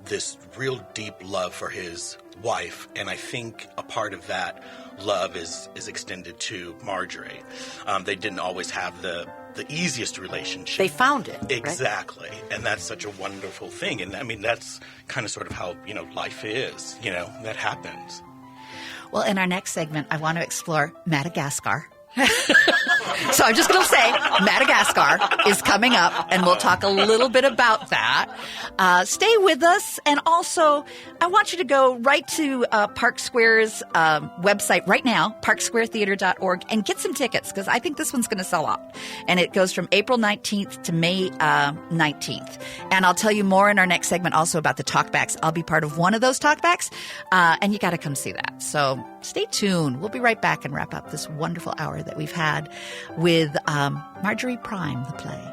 [SPEAKER 16] this real deep love for his wife, and I think a part of that love is extended to Marjorie. They didn't always have the easiest relationship.
[SPEAKER 3] They found it.
[SPEAKER 16] Exactly. Right? And that's such a wonderful thing. And I mean, that's kind of sort of how, life is, that happens.
[SPEAKER 1] Well, in our next segment, I want to explore Madagascar. So I'm just going to say Madagascar is coming up, and we'll talk a little bit about that. Stay with us, and also I want you to go right to Park Square's website right now, parksquaretheater.org, and get some tickets, because I think this one's going to sell out. And it goes from April 19th to May 19th. And I'll tell you more in our next segment also about the talkbacks. I'll be part of one of those talkbacks, and you got to come see that. So stay tuned. We'll be right back and wrap up this wonderful hour that we've had with Marjorie Prime, the play.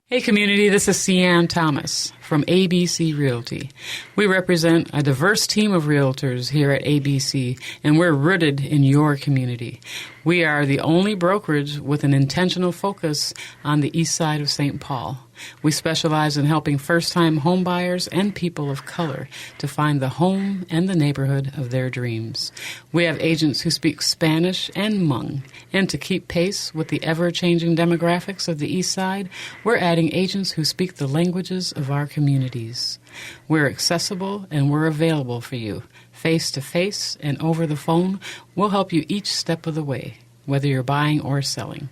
[SPEAKER 17] Hey community, this is Cian Thomas from ABC Realty. We represent a diverse team of realtors here at ABC, and we're rooted in your community. We are the only brokerage with an intentional focus on the east side of St. Paul. We specialize in helping first-time homebuyers and people of color to find the home and the neighborhood of their dreams. We have agents who speak Spanish and Hmong, and to keep pace with the ever-changing demographics of the east side, we're adding agents who speak the languages of our communities. We're accessible and we're available for you. Face-to-face and over the phone, we'll help you each step of the way, whether you're buying or selling.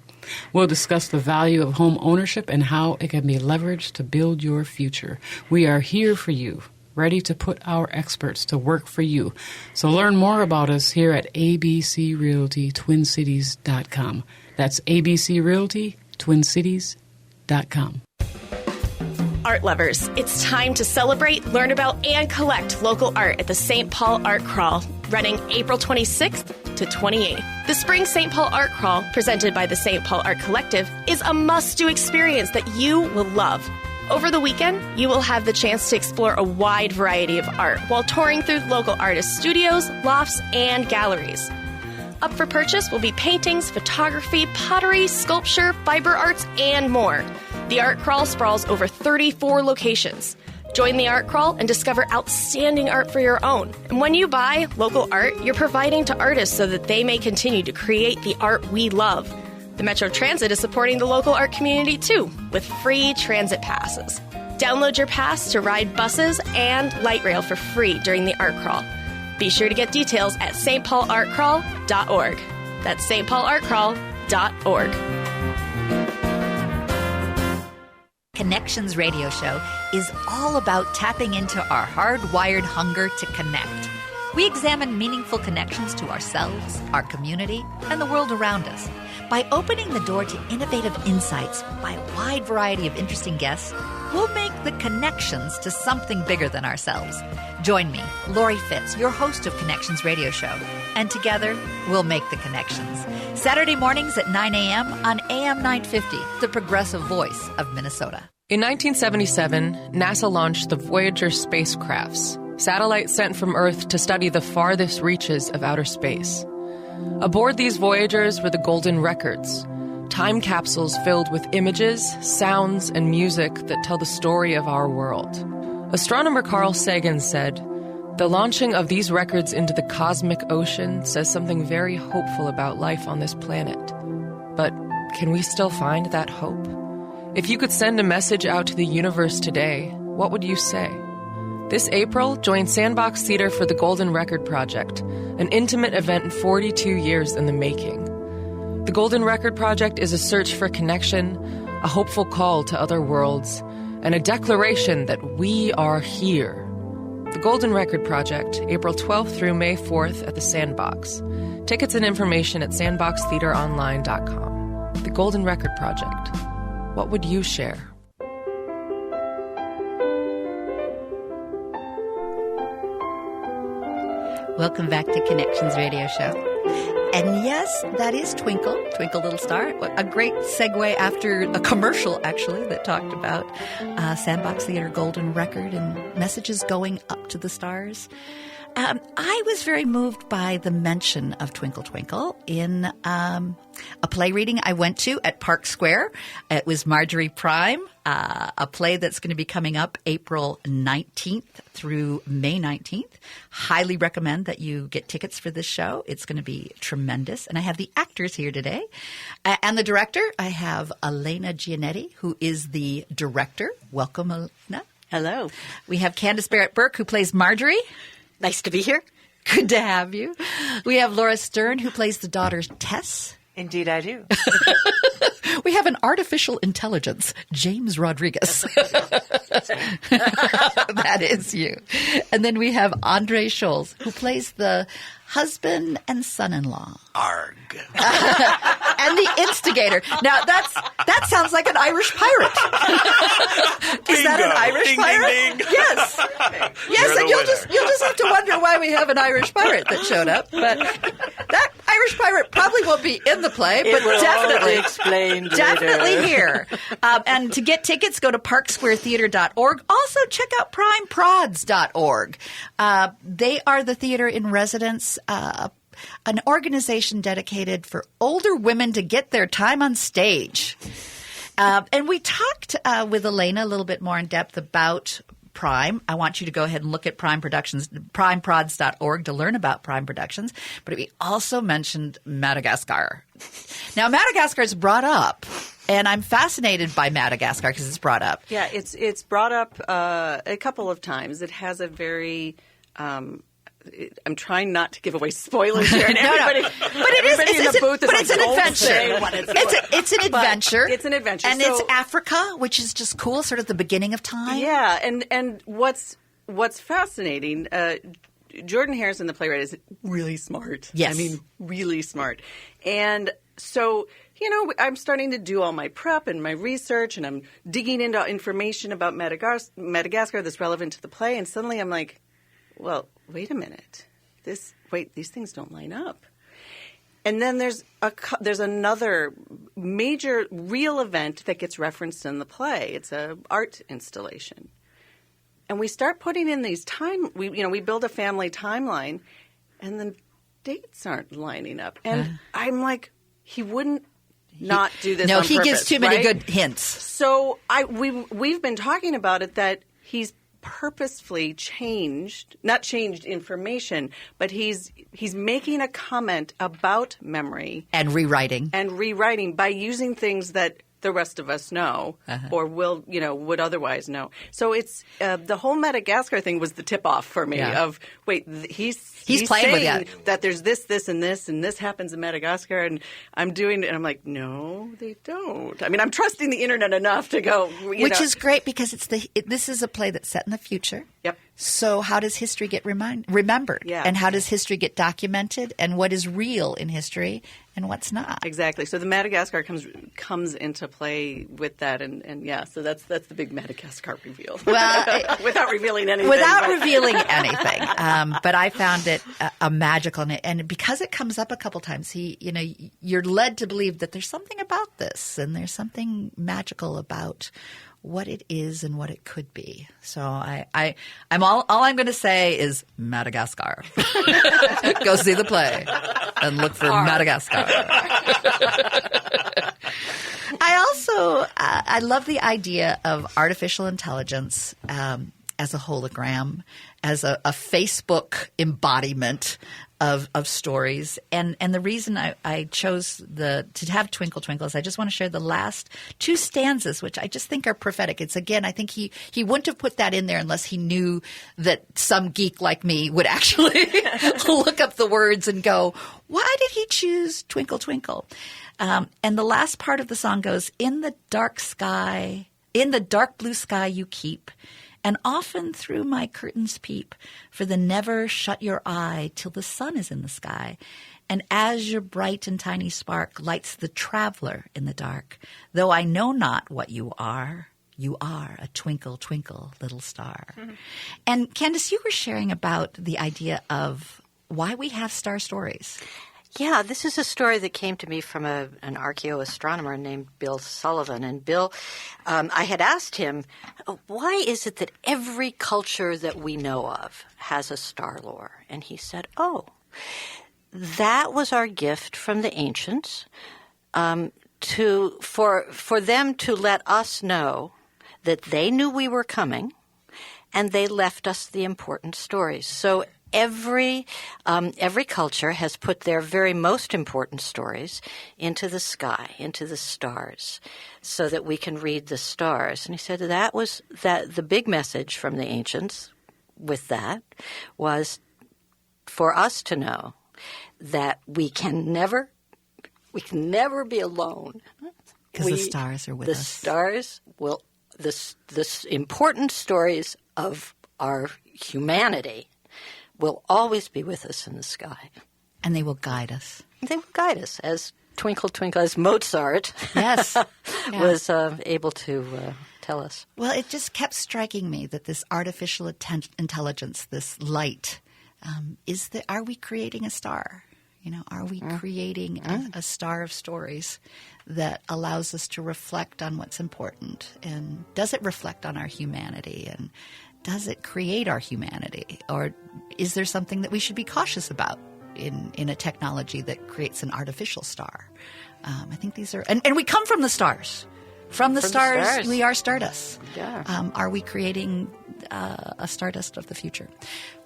[SPEAKER 17] We'll discuss the value of home ownership and how it can be leveraged to build your future. We are here for you, ready to put our experts to work for you. So learn more about us here at abcrealtytwincities.com. That's abcrealtytwincities.com.
[SPEAKER 18] Art lovers, it's time to celebrate, learn about, and collect local art at the St. Paul Art Crawl, running April 26th to 28th. The Spring St. Paul Art Crawl, presented by the St. Paul Art Collective, is a must-do experience that you will love. Over the weekend, you will have the chance to explore a wide variety of art while touring through local artist studios, lofts, and galleries. Up for purchase will be paintings, photography, pottery, sculpture, fiber arts, and more. The Art Crawl sprawls over 34 locations. Join the Art Crawl and discover outstanding art for your own. And when you buy local art, you're providing to artists so that they may continue to create the art we love. The Metro Transit is supporting the local art community too, with free transit passes. Download your pass to ride buses and light rail for free during the Art Crawl. Be sure to get details at stpaulartcrawl.org. That's stpaulartcrawl.org.
[SPEAKER 1] Connections Radio Show is all about tapping into our hardwired hunger to connect. We examine meaningful connections to ourselves, our community, and the world around us. By opening the door to innovative insights by a wide variety of interesting guests, we'll make the connections to something bigger than ourselves. Join me, Lori Fitz, your host of Connections Radio Show, and together we'll make the connections. Saturday mornings at 9 a.m. on AM 950, the progressive voice of Minnesota.
[SPEAKER 4] In 1977, NASA launched the Voyager spacecrafts, satellites sent from Earth to study the farthest reaches of outer space. Aboard these Voyagers were the Golden Records, time capsules filled with images, sounds, and music that tell the story of our world. Astronomer Carl Sagan said, "The launching of these records into the cosmic ocean says something very hopeful about life on this planet. But can we still find that hope? If you could send a message out to the universe today, what would you say?" This April, join Sandbox Theater for the Golden Record Project, an intimate event 42 years in the making. The Golden Record Project is a search for connection, a hopeful call to other worlds, and a declaration that we are here. The Golden Record Project, April 12th through May 4th at the Sandbox. Tickets and information at sandboxtheateronline.com. The Golden Record Project. What would you share?
[SPEAKER 1] Welcome back to Connections Radio Show. And yes, that is Twinkle, Twinkle Little Star. A great segue after a commercial, actually, that talked about Sandbox Theater Golden Record and messages going up to the stars. I was very moved by the mention of Twinkle Twinkle in a play reading I went to at Park Square. It was Marjorie Prime, a play that's going to be coming up April 19th through May 19th. Highly recommend that you get tickets for this show. It's going to be tremendous. And I have the actors here today. And the director, I have Elena Giannetti, who is the director. Welcome, Elena.
[SPEAKER 19] Hello.
[SPEAKER 1] We have Candace Barrett-Burke, who plays Marjorie.
[SPEAKER 19] Nice to be here.
[SPEAKER 1] Good to have you. We have Laura Stern, who plays the daughter Tess.
[SPEAKER 15] Indeed, I do.
[SPEAKER 1] We have an artificial intelligence, James Rodriguez. That is you. And then we have Andre Scholes, who plays the husband and son-in-law.
[SPEAKER 16] Arg.
[SPEAKER 1] And the instigator. Now, that sounds like an Irish pirate. Is that an Irish
[SPEAKER 16] ding,
[SPEAKER 1] pirate?
[SPEAKER 16] Ding, ding.
[SPEAKER 1] Yes. Yes, and you'll just have to wonder why we have an Irish pirate that showed up. But that Irish pirate probably won't be in the play, but definitely
[SPEAKER 19] explained
[SPEAKER 1] definitely here. And to get tickets, go to parksquaretheater.org. Also, check out primeprods.org. They are the theater in residence, an organization dedicated for older women to get their time on stage. And we talked with Elena a little bit more in depth about Prime. I want you to go ahead and look at Prime Productions, primeprods.org to learn about Prime Productions. But we also mentioned Madagascar. Now, Madagascar is brought up, and I'm fascinated by Madagascar because it's brought up.
[SPEAKER 2] Yeah, it's brought up a couple of times. It has a very I'm trying not to give away spoilers here, and everybody,
[SPEAKER 1] But it is.
[SPEAKER 2] everybody in the booth is
[SPEAKER 1] It's
[SPEAKER 2] like,
[SPEAKER 1] an
[SPEAKER 2] "Don't
[SPEAKER 1] adventure.
[SPEAKER 2] say what it's
[SPEAKER 1] It's an adventure.
[SPEAKER 2] It's an adventure,
[SPEAKER 1] and
[SPEAKER 2] So-
[SPEAKER 1] it's Africa, which is just cool. Sort of the beginning of time.
[SPEAKER 2] Yeah, and what's fascinating, Jordan Harrison, the playwright, is really smart.
[SPEAKER 1] Yes.
[SPEAKER 2] I mean, really smart. And so, I'm starting to do all my prep and my research, and I'm digging into information about Madagascar that's relevant to the play, and suddenly I'm like, well, wait a minute. These things don't line up. And then there's another major real event that gets referenced in the play. It's an art installation. And we start putting in these we build a family timeline, and the dates aren't lining up. And I'm like, he wouldn't not do this on
[SPEAKER 1] he
[SPEAKER 2] purpose,
[SPEAKER 1] gives too many
[SPEAKER 2] right?
[SPEAKER 1] good hints.
[SPEAKER 2] So we've been talking about it, that he's purposefully not changed information, but he's making a comment about memory
[SPEAKER 1] And rewriting
[SPEAKER 2] by using things that the rest of us know or would otherwise know. So it's the whole Madagascar thing was the tip off for me of he's
[SPEAKER 1] playing with
[SPEAKER 2] saying
[SPEAKER 1] that.
[SPEAKER 2] that there's this and this happens in Madagascar, and I'm doing it, and I'm like, no, they don't. I mean, I'm trusting the internet enough to go,
[SPEAKER 1] Which is great because this is a play that's set in the future.
[SPEAKER 2] Yep.
[SPEAKER 1] So how does history get remembered?
[SPEAKER 2] Yeah.
[SPEAKER 1] And how does history get documented? And what is real in history and what's not?
[SPEAKER 2] Exactly. So the Madagascar comes into play with that, and yeah. So that's the big Madagascar reveal.
[SPEAKER 1] Well,
[SPEAKER 2] without revealing anything.
[SPEAKER 1] Revealing anything. But I found it a magical, and because it comes up a couple times, you're led to believe that there's something about this, and there's something magical about what it is and what it could be. So I'm all I'm going to say is Madagascar. Go see the play and look for Madagascar. I also I love the idea of artificial intelligence as a hologram, as a Facebook embodiment of stories. And the reason I chose to have Twinkle Twinkle is I just want to share the last two stanzas, which I just think are prophetic. It's, again, I think he wouldn't have put that in there unless he knew that some geek like me would actually look up the words and go, why did he choose Twinkle Twinkle? And the last part of the song goes, in the dark blue sky you keep, and often through my curtains peep, for the never shut your eye till the sun is in the sky. And as your bright and tiny spark lights the traveler in the dark, though I know not what you are a twinkle, twinkle, little star. Mm-hmm. And Candace, you were sharing about the idea of why we have star stories.
[SPEAKER 3] Yeah, this is a story that came to me from an archaeoastronomer named Bill Sullivan. And Bill, I had asked him, why is it that every culture that we know of has a star lore? And he said, that was our gift from the ancients for them to let us know that they knew we were coming, and they left us the important stories. So every culture has put their very most important stories into the sky, into the stars, so that we can read the stars. And he said that the big message from the ancients with that was for us to know that we can never be alone.
[SPEAKER 1] Because the stars are with us.
[SPEAKER 3] The stars will the important stories of our humanity will always be with us in the sky.
[SPEAKER 1] And they will guide us.
[SPEAKER 3] They will guide us, as Twinkle, Twinkle, as Mozart was able to tell us.
[SPEAKER 1] Well, it just kept striking me that this artificial intelligence, this light, are we creating a star? Are we creating a star of stories that allows us to reflect on what's important? And does it reflect on our humanity? And does it create our humanity? Or is there something that we should be cautious about in a technology that creates an artificial star? I think these are – and we come from the stars. From the stars, we are stardust.
[SPEAKER 3] Yeah.
[SPEAKER 1] Are we creating a stardust of the future?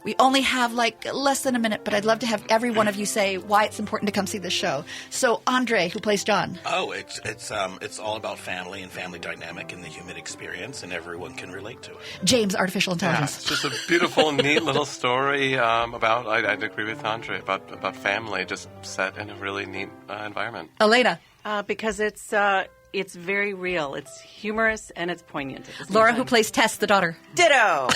[SPEAKER 1] We only have less than a minute, but I'd love to have every one of you say why it's important to come see this show. So, Andre, who plays John.
[SPEAKER 16] Oh, it's all about family and family dynamic and the human experience, and everyone can relate to it.
[SPEAKER 1] James, artificial intelligence.
[SPEAKER 10] Yeah, it's just a beautiful, neat little story about. I'd agree with Andre about family, just set in a really neat environment.
[SPEAKER 1] Elena,
[SPEAKER 2] because it's very real. It's humorous and it's poignant.
[SPEAKER 1] Laura, who plays Tess, the daughter.
[SPEAKER 15] Ditto.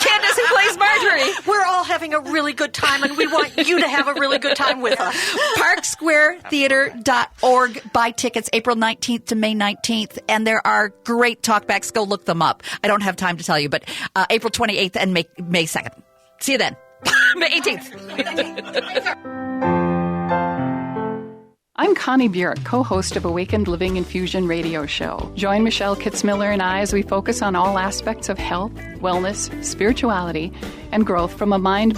[SPEAKER 3] Candace, who plays Marjorie. We're all having a really good time, and we want you to have a really good time with us.
[SPEAKER 1] ParkSquareTheater.org. Buy tickets April 19th to May 19th, and there are great talkbacks. Go look them up. I don't have time to tell you, but April 28th and May 2nd. See you then. May 18th.
[SPEAKER 20] I'm Connie Burek, co-host of Awakened Living Infusion radio show. Join Michelle Kitzmiller and I as we focus on all aspects of health, wellness, spirituality, and growth from a mind